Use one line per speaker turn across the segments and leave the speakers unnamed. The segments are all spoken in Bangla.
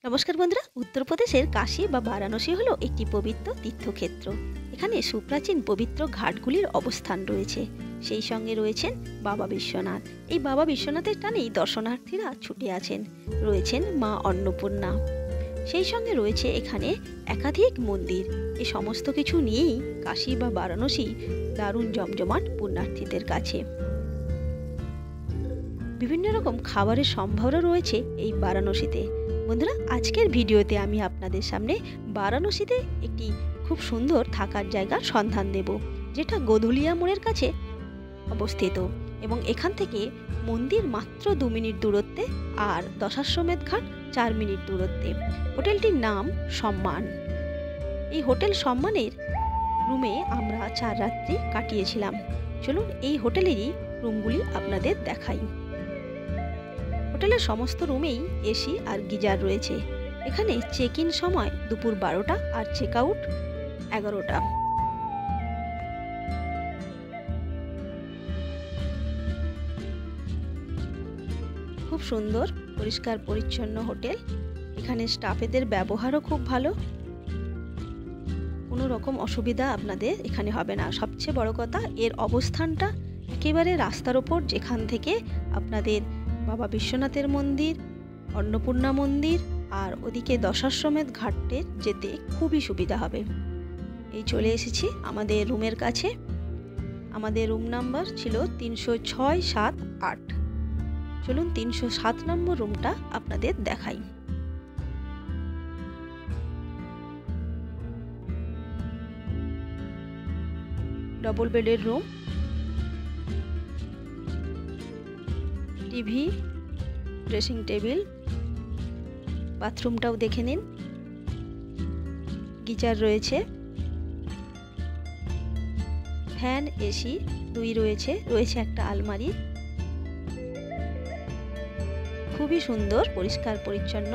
নমস্কার বন্ধুরা, উত্তরপ্রদেশের কাশী বা বারাণসী হলো একটি পবিত্র তীর্থক্ষেত্র। এখানে সুপ্রাচীন পবিত্র ঘাটগুলির অবস্থান রয়েছে। সেই সঙ্গে রয়েছেন বাবা বিশ্বনাথ। এই বাবা বিশ্বনাথের টানেই দর্শনার্থীরা ছুটে আছেন। রয়েছেন মা অন্নপূর্ণা। সেই সঙ্গে রয়েছে এখানে একাধিক মন্দির। এই সমস্ত কিছু নিয়েই কাশী বা বারাণসী দারুণ জমজমাট পুণ্যার্থীদের কাছে। বিভিন্ন রকম খাবারের সম্ভারও রয়েছে এই বারাণসীতে। বন্ধুরা, আজকের ভিডিওতে আমি আপনাদের সামনে বারাণসীতে একটি খুব সুন্দর থাকার জায়গার সন্ধান দেব, যেটা গোধুলিয়া মোড়ের কাছে অবস্থিত এবং এখান থেকে মন্দির মাত্র 2 মিনিট দূরত্বে আর দশাশ্বমেধ ঘাট 4 মিনিট দূরত্বে। হোটেলটির নাম সম্মান। এই হোটেল সম্মানের রুমে আমরা 4 রাত্রি কাটিয়েছিলাম। চলুন এই হোটেলেরই রুমগুলি আপনাদের দেখাই। হোটেলের সমস্ত রুমেই এসি আর গিজার রয়েছে। এখানে চেক ইন সময় দুপুর 12টা আর চেক আউট 11টা। খুব সুন্দর পরিষ্কার পরিচ্ছন্ন হোটেল। এখানে স্টাফেদের ব্যবহারও খুব ভালো। কোনো রকম অসুবিধা আপনাদের এখানে হবে না। সবচেয়ে বড় কথা, এর অবস্থানটা একেবারে রাস্তার ওপর, যেখান থেকে আপনাদের বাবা বিশ্বনাথের মন্দির, অন্নপূর্ণা মন্দির আর ওদিকে দশাশ্বমেধ ঘাটে যেতে খুবই সুবিধা হবে। এই চলে এসেছি আমাদের রুমের কাছে। আমাদের রুম নাম্বার ছিল 306-7-8। চলুন 307 নম্বর রুমটা আপনাদের দেখাই। ডবল বেডের রুম, টিভি, ড্রেসিং টেবিল, বাথরুমটাও দেখে নিন। গিজার রয়েছে, ফ্যান, এসি 2 রয়েছে। রয়েছে একটা আলমারি। খুবই সুন্দর পরিষ্কার পরিচ্ছন্ন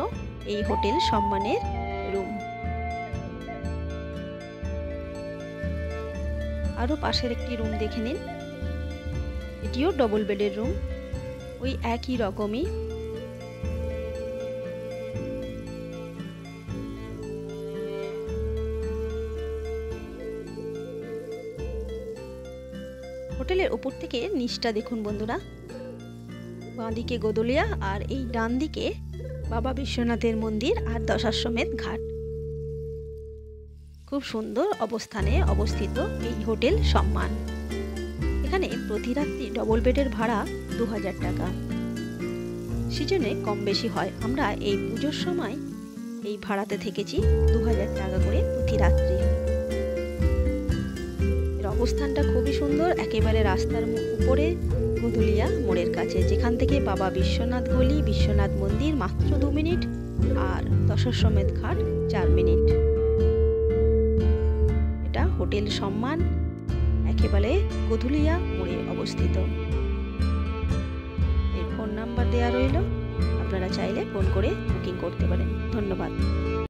এই হোটেল সম্মানের রুম। আরও পাশের একটি রুম দেখে নিন। এটিও ডবল বেডের রুম, ওই একই রকমই। হোটেলের ওপর থেকে নিচটা দেখুন বন্ধুরা। বাঁদিকে গোধুলিয়া আর এই ডান দিকে বাবা বিশ্বনাথের মন্দির আর দশাশ্বমেধ ঘাট। খুব সুন্দর অবস্থানে অবস্থিত এই হোটেল সম্মান। এখানে প্রতি রাত্রি ডবল বেডের ভাড়া 2000 টাকা। সিজনে কম বেশি হয়। আমরা এই পুজোর সময় এই ভাড়াতে থেকেছি 2000 টাকা করে প্রতি রাত্রি। এর অবস্থানটা খুবই সুন্দর, একেবারে রাস্তার উপরে গোধুলিয়া মোড়ের কাছে, যেখান থেকে বাবা বিশ্বনাথ গলি, বিশ্বনাথ মন্দির মাত্র 2 মিনিট আর দশাশ্বমেধ ঘাট 4 মিনিট। এটা হোটেল সম্মান, একেবারে গোধুলিয়া মোড়ে অবস্থিত। এই ফোন নাম্বার দেওয়া রইল, আপনারা চাইলে ফোন করে বুকিং করতে পারেন। ধন্যবাদ।